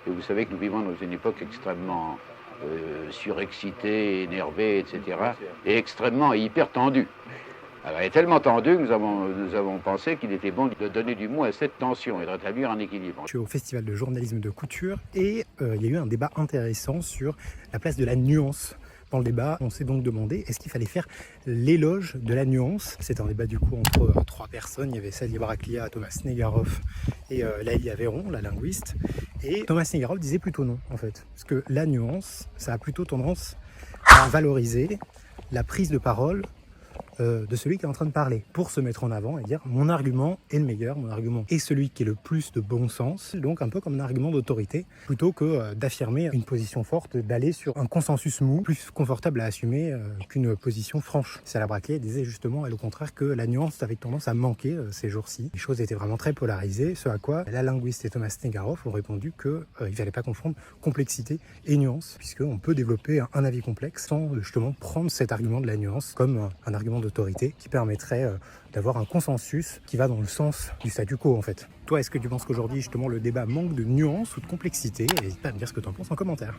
Et vous savez que nous vivons dans une époque extrêmement surexcitée, énervée, etc. et extrêmement et hyper tendue. Alors, elle est tellement tendue que nous avons pensé qu'il était bon de donner du mot à cette tension et de rétablir un équilibre. Je suis au Festival de journalisme de couture et il y a eu un débat intéressant sur la place de la nuance. Dans le débat, on s'est donc demandé est-ce qu'il fallait faire l'éloge de la nuance. C'est un débat du coup entre trois personnes. Il y avait Sally Braclia, Thomas Negaroff et Laëlia Véron, la linguiste. Et Thomas Negaroff disait plutôt non en fait. Parce que la nuance, ça a plutôt tendance à valoriser la prise de parole de celui qui est en train de parler, pour se mettre en avant et dire mon argument est le meilleur, mon argument est celui qui est le plus de bon sens, donc un peu comme un argument d'autorité, plutôt que d'affirmer une position forte, d'aller sur un consensus mou, plus confortable à assumer qu'une position franche. Sarah Braclay disait justement, elle au contraire, que la nuance avait tendance à manquer ces jours-ci. Les choses étaient vraiment très polarisées, ce à quoi la linguiste et Thomas Negaroff ont répondu qu'il ne fallait pas confondre complexité et nuance, puisqu'on peut développer un avis complexe sans justement prendre cet argument de la nuance comme un argument d'autorité qui permettrait d'avoir un consensus qui va dans le sens du statu quo en fait. Toi, est-ce que tu penses qu'aujourd'hui justement le débat manque de nuance ou de complexité? N'hésite pas à me dire ce que tu en penses en commentaire.